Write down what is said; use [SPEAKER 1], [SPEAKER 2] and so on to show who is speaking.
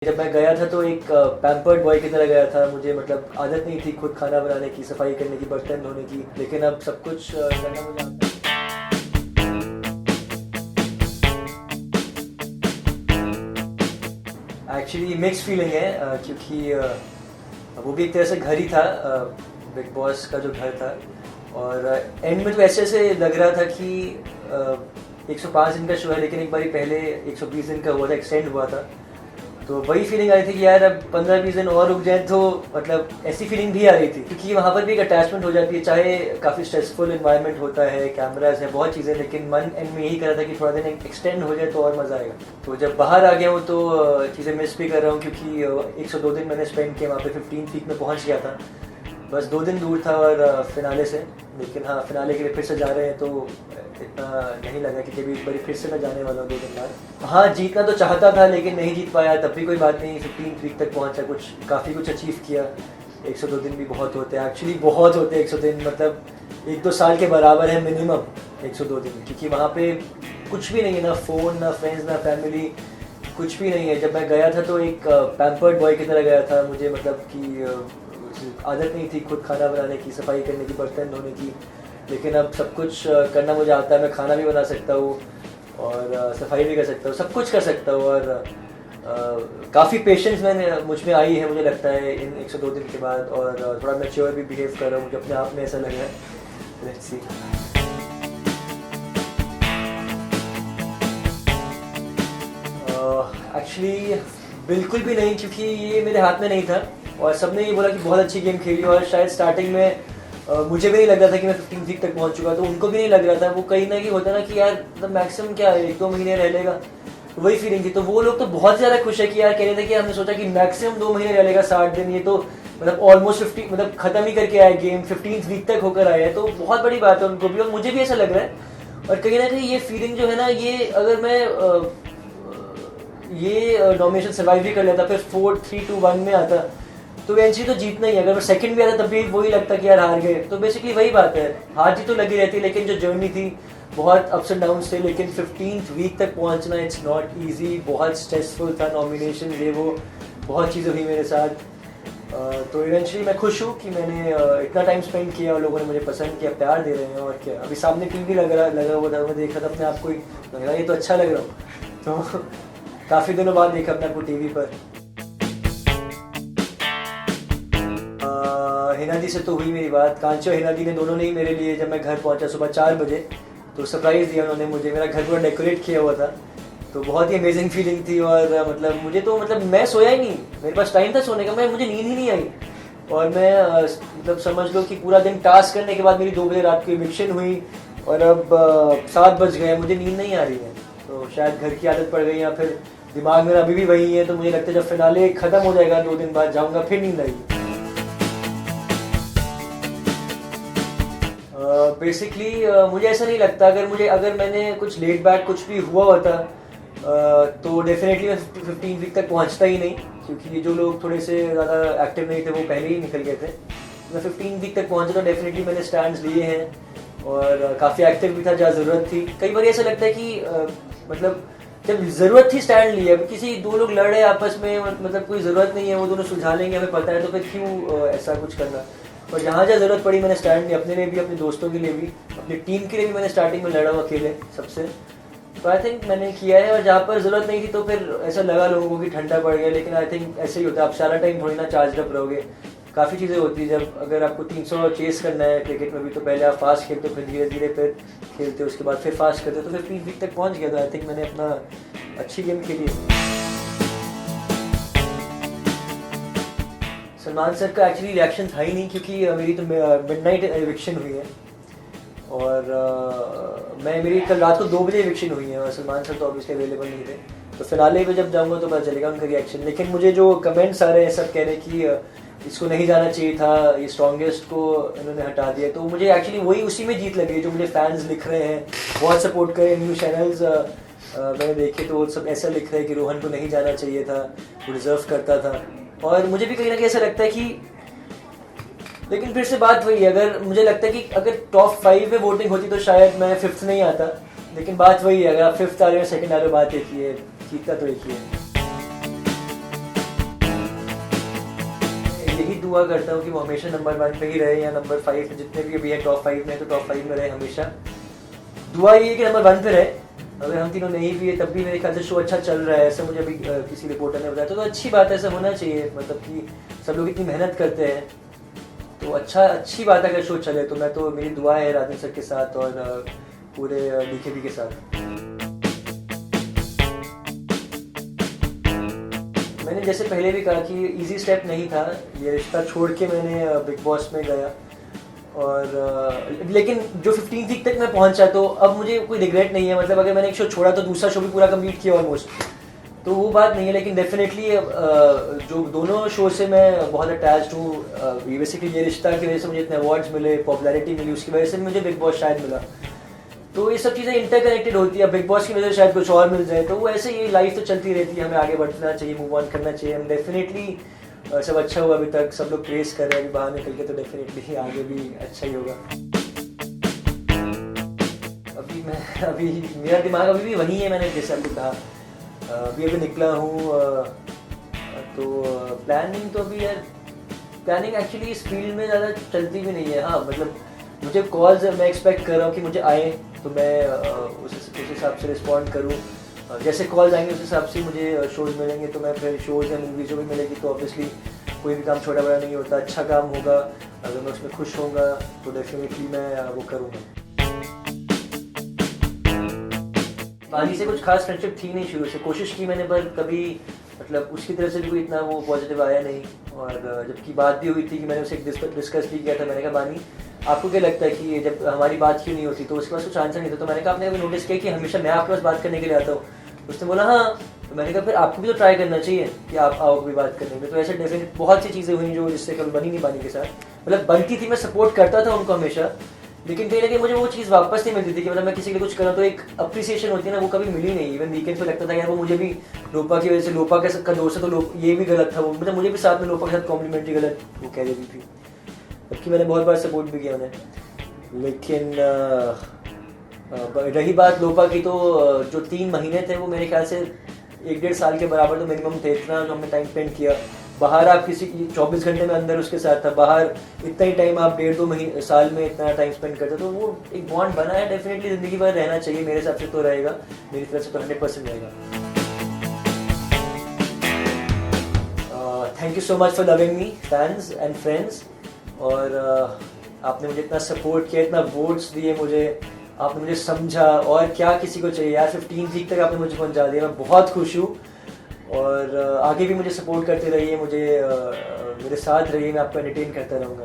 [SPEAKER 1] जब मैं गया था तो एक पैम्पर्ड बॉय की तरह गया था। मुझे मतलब आदत नहीं थी खुद खाना बनाने की, सफाई करने की, बर्तन धोने की, लेकिन अब सब कुछ करना मुझे आता है। एक्चुअली मिक्स फीलिंग है क्योंकि वो भी एक तरह से घर ही था, बिग बॉस का जो घर था। और एंड में तो ऐसे ऐसे लग रहा था कि 105 दिन का शो है, लेकिन एक बारी पहले 120 दिन का हुआ था, एक्सटेंड हुआ था। तो वही फीलिंग आई थी कि यार अब 15-20 दिन और रुक जाए, तो मतलब ऐसी फीलिंग भी आ रही थी क्योंकि वहाँ पर भी एक अटैचमेंट हो जाती है। चाहे काफ़ी स्ट्रेसफुल इन्वायरमेंट होता है, कैमराज है, बहुत चीज़ें, लेकिन मन एंड में यही कर रहा था कि थोड़ा दिन एक्सटेंड हो जाए तो और मज़ा आएगा। तो जब बाहर आ गया हूँ तो चीज़ें मिस भी कर रहा हूँ क्योंकि 102 दिन मैंने स्पेंड किया वहाँ पे, 15th वीक में पहुँच गया था। बस 2 दिन दूर था और फिनाले से, लेकिन हाँ फिनाले के लिए फिर से जा रहे हैं तो इतना नहीं लगा कि कभी एक बार फिर से मैं जाने वाला हूँ 2 दिन बाद। हाँ जीतना तो चाहता था लेकिन नहीं जीत पाया, तब भी कोई बात नहीं। 15th वीक तक पहुँचा, काफ़ी कुछ अचीव किया। 102 दिन भी बहुत होते हैं, एक्चुअली बहुत होते हैं 100 दिन, मतलब 1-2 साल के बराबर है मिनिमम 102 दिन, क्योंकि वहाँ पे कुछ भी नहीं है, ना फ़ोन, ना फ्रेंड्स, ना फैमिली, कुछ भी नहीं है। जब मैं गया था तो एक पैम्पर्ड बॉय की तरह गया था। मुझे मतलब कि आदत नहीं थी खुद खाना बनाने की, सफाई करने की, बर्तन धोने की, लेकिन अब सब कुछ करना मुझे आता है। मैं खाना भी बना सकता हूँ और सफाई भी कर सकता हूँ, सब कुछ कर सकता हूँ। और काफ़ी पेशेंस मुझ में आई है, मुझे लगता है इन 102 दिन के बाद, और थोड़ा मैच्योर भी बिहेव कर रहा हूँ, मुझे अपने आप में ऐसा लग रहा है। Let's see. एक्चुअली बिल्कुल भी नहीं, क्योंकि ये मेरे हाथ में नहीं था और सबने ये बोला कि बहुत अच्छी गेम खेली, और शायद स्टार्टिंग में मुझे भी नहीं लग रहा था कि मैं 15 वीक तक पहुंच चुका, तो उनको भी नहीं लग रहा था। वो कहीं ना कहीं होता ना कि यार मतलब मैक्सिमम क्या है, 1-2 महीने रह लेगा, तो वही फीलिंग थी। तो वो लोग तो बहुत ज़्यादा खुश है कि यार कह रहे थे कि हमने सोचा कि मैक्सिमम 2 महीने रह लेगा, 60 दिन, ये तो मतलब ऑलमोस्ट 50 मतलब ख़त्म ही करके आया गेम, 15th वीक तक होकर आया है, तो बहुत बड़ी बात है उनको भी और मुझे भी ऐसा लग रहा है। और कहीं ना कहीं ये फीलिंग जो है ना, ये अगर मैं ये नॉमिनेशन सर्वाइव भी कर लेता, फिर 4-3-2-1 में आता, तो एनसी तो जीतना ही है। अगर मैं सेकंड भी आता तब भी वही लगता कि यार हार गए। तो बेसिकली वही बात है, हार जीत तो लगी रहती है, लेकिन जो जर्नी थी बहुत अप्स एंड डाउन थे। लेकिन 15th वीक तक पहुंचना इट्स नॉट इजी, बहुत स्ट्रेसफुल था। नॉमिनेशन ये वो बहुत चीज़ें हुई मेरे साथ। तो इवेंचुअली मैं खुश हूँ कि मैंने इतना टाइम स्पेंड किया और लोगों ने मुझे पसंद किया, प्यार दे रहे हैं। और क्या, अभी सामने टीवी लगा हुआ था, मैं देख रहा था अपने आप को ही, लग रहा ये तो अच्छा लग रहा हूँ। तो काफ़ी दिनों बाद देखा अपने आपको टीवी पर। हिना दी से तो हुई मेरी बात, कांची और हिना दी ने दोनों ने ही मेरे लिए, जब मैं घर पहुंचा सुबह 4 बजे, तो सरप्राइज़ दिया उन्होंने मुझे। मेरा घर पूरा डेकोरेट किया हुआ था, तो बहुत ही अमेजिंग फीलिंग थी। और मतलब मुझे तो मतलब मैं सोया ही नहीं, मेरे पास टाइम था सोने का, मुझे नींद ही नहीं आई। और मैं मतलब समझ लो कि पूरा दिन टास्क करने के बाद मेरी 2 बजे रात को इविक्शन हुई और अब 7 बज गए, मुझे नींद नहीं आ रही है। तो शायद घर की आदत पड़ गई या फिर दिमाग मेरा अभी भी वही है। तो मुझे लगता है जब फिनाले ख़त्म हो जाएगा 2 दिन बाद जाऊँगा, फिर नींद आएगी। बेसिकली मुझे ऐसा नहीं लगता, अगर मैंने कुछ लेट बैक कुछ भी हुआ होता तो डेफिनेटली मैं 15 वीक तक पहुंचता ही नहीं, क्योंकि ये जो लोग थोड़े से ज़्यादा एक्टिव नहीं थे वो पहले ही निकल गए थे। मैं 15 वीक तक पहुंचा तो डेफिनेटली मैंने स्टैंड्स लिए हैं और काफ़ी एक्टिव भी था जहाँ ज़रूरत थी। कई बार ऐसा लगता है कि मतलब जब ज़रूरत थी स्टैंड लिया, किसी 2 लोग लड़ रहे आपस में, मतलब कोई ज़रूरत नहीं है, वो दोनों सुलझा लेंगे, हमें पता है, तो फिर क्यों ऐसा कुछ करना। और जहाँ जहाँ ज़रूरत पड़ी मैंने स्टैंड लिया, अपने लिए भी, अपने दोस्तों के लिए भी, अपनी टीम के लिए भी। मैंने स्टार्टिंग में लड़ा हूँ अकेले सबसे, तो आई थिंक मैंने किया है। और जहाँ पर ज़रूरत नहीं थी तो फिर ऐसा लगा लोगों को कि ठंडा पड़ गया, लेकिन आई थिंक ऐसे ही होता है, आप सारा टाइम थोड़ी ना चार्ज अप रहोगे। काफ़ी चीज़ें होती है, जब अगर आपको 300 चेस करना है क्रिकेट में भी, तो पहले आप फास्ट खेलते हो, फिर धीरे धीरे फिर खेलते हो, उसके बाद फिर फास्ट करते हो, तो फिर 15 वीक तक पहुँच गया था। आई थिंक मैंने अपना अच्छी गेम खेली है। सलमान सर का एक्चुअली रिएक्शन था ही नहीं, क्योंकि मेरी तो मिडनाइट एविक्शन हुई है और मेरी कल रात को 2 बजे एविक्शन हुई है और सलमान सर तो ऑब्वियसली अवेलेबल नहीं थे। तो फिनाले पे जब जाऊंगा तो पता चलेगा उनका रिएक्शन। लेकिन मुझे जो कमेंट्स आ रहे हैं, सब कह रहे हैं कि इसको नहीं जाना चाहिए था, ये स्ट्रॉन्गेस्ट को इन्होंने हटा दिया, तो मुझे एक्चुअली वही उसी में जीत लगी है। जो मुझे फैंस लिख रहे हैं, बहुत सपोर्ट कर रहे हैं, न्यूज़ चैनल्स मैंने देखे तो वो सब ऐसा लिख रहे हैं कि रोहन को नहीं जाना चाहिए था, वो डिज़र्व करता था। और मुझे भी कहीं ना कहीं ऐसा लगता है कि, लेकिन फिर से बात वही है, अगर मुझे लगता है कि अगर टॉप 5 में वोटिंग होती तो शायद मैं 5th नहीं आता। लेकिन बात वही है, अगर आप 5th आ रहे हो, 2nd आ रहे हो, बात एक ही है, जीतता तो एक ही है। यही दुआ करता हूँ कि वो हमेशा नंबर 1 पे ही रहे या नंबर 5, जितने भी अभी है टॉप 5 में, तो टॉप 5 में रहे हमेशा। दुआ ये है कि नंबर 1 पे रहे। अगर हम तीनों नहीं भी है तब भी मेरे ख्याल से शो अच्छा चल रहा है, ऐसा मुझे अभी किसी रिपोर्टर ने बताया, तो अच्छी बात है, ऐसा होना चाहिए। मतलब कि सब लोग इतनी मेहनत करते हैं, तो अच्छी बात है अगर शो चले। तो मैं तो, मेरी दुआ है राजन सर के साथ और पूरे डीकेबी के साथ। मैंने जैसे पहले भी कहा कि इजी स्टेप नहीं था, ये रिश्ता छोड़ के मैंने बिग बॉस में गया, और लेकिन जो 15 वीक तक मैं पहुंचा, तो अब मुझे कोई रिग्रेट नहीं है। मतलब अगर मैंने एक शो छोड़ा तो दूसरा शो भी पूरा कंप्लीट किया ऑलमोस्ट, तो वो बात नहीं है। लेकिन डेफिनेटली जो दोनों शो से मैं बहुत अटैच्ड हूँ। बेसिकली ये रिश्ता की वजह से मुझे इतने अवार्ड्स मिले, पॉपुलैरिटी मिली, उसकी वजह से मुझे बिग बॉस शायद मिला। तो ये सब चीज़ें इंटरकनेक्टेड होती है। बिग बॉस की वजह से शायद कुछ और मिल जाए, तो वो ऐसे ये लाइफ तो चलती रहती है, हमें आगे बढ़ना चाहिए, मूव ऑन करना चाहिए। हम डेफिनेटली सब अच्छा हुआ अभी तक, सब लोग प्रेस कर रहे हैं, अभी बाहर निकल के तो डेफिनेटली आगे भी अच्छा ही होगा। अभी मेरा दिमाग अभी भी वही है, मैंने जैसे आपको कहा, अभी निकला हूँ। तो प्लानिंग तो अभी यार, प्लानिंग एक्चुअली इस फील्ड में ज़्यादा चलती भी नहीं है। हाँ मतलब मुझे कॉल्स मैं एक्सपेक्ट कर रहा हूँ कि मुझे आए, तो मैं उस हिसाब से रिस्पॉन्ड करूँ। जैसे कॉल्स आएंगे उस हिसाब से मुझे शोज़ मिलेंगे, तो मैं फिर शोज़ या मूवीज़ जो भी मिलेगी, तो ऑब्वियसली कोई भी काम छोटा बड़ा नहीं होता, अच्छा काम होगा, अगर मैं उसमें खुश होऊंगा तो डेफिनेटली मैं वो करूँगा। बाकी से कुछ खास फ्रेंडशिप थी नहीं शुरू से, कोशिश की मैंने, पर कभी मतलब उसकी तरफ से भी कोई इतना वो पॉजिटिव आया नहीं। और जबकि बात भी हुई थी कि मैंने उसे डिस्कस भी किया था, मैंने कहा बानी आपको क्या लगता है कि जब हमारी बात क्यों नहीं होती, तो उसके पास कुछ आंसर नहीं था। तो मैंने कहा आपने कभी नोटिस किया कि हमेशा मैं आपके पास बात करने के लिए आता हूँ? उसने बोला हाँ। तो मैंने कहा फिर आपको भी तो ट्राई करना चाहिए कि आप आओ कभी बात करने में। तो ऐसे डेफिनेट बहुत सी चीज़ें हुई जो जिससे कभी बनी नहीं बानी के साथ, मतलब बनती थी, मैं सपोर्ट करता था उनको हमेशा, लेकिन कहीं ना कहीं मुझे वो चीज़ वापस नहीं मिलती थी कि मतलब मैं किसी के लिए कुछ करूँ तो एक अप्रिसिएशन होती है ना, वो कभी मिली नहीं। इवन वीकेंड पे लगता था यार वो मुझे भी लोपा की वजह से, लोपा का दोस्त है तो ये भी गलत था, वो मतलब मुझे भी साथ में लोपा के साथ कॉम्प्लीमेंट्री गलत वो कह देती थी, जबकि मैंने बहुत बार सपोर्ट भी किया उन्हें। लेकिन रही बात लोपा की, तो जो 3 महीने थे वो मेरे ख्याल से 1-1.5 साल के बराबर तो मिनिमम थे, इतना जो हमने टाइम स्पेंड किया। बाहर आप किसी 24 घंटे में अंदर उसके साथ था, बाहर इतना ही टाइम आप 1.5-2 साल में इतना टाइम स्पेंड करते, तो वो एक बॉन्ड बना है। डेफिनेटली ज़िंदगी भर रहना चाहिए, मेरे हिसाब से तो रहेगा, मेरी तरफ से तो 100% रहेगा। Thank you so much for loving me fans and friends, और आपने मुझे इतना सपोर्ट किया, इतना वोट्स दिए मुझे, आपने मुझे समझा, और क्या किसी को चाहिए यार। 15 वीक तक आपने मुझे पहुंचा दिया, मैं बहुत खुश हूँ। और आगे भी मुझे सपोर्ट करते रहिए, मुझे मेरे साथ रहिए, मैं आपको एंटरटेन करता रहूँगा।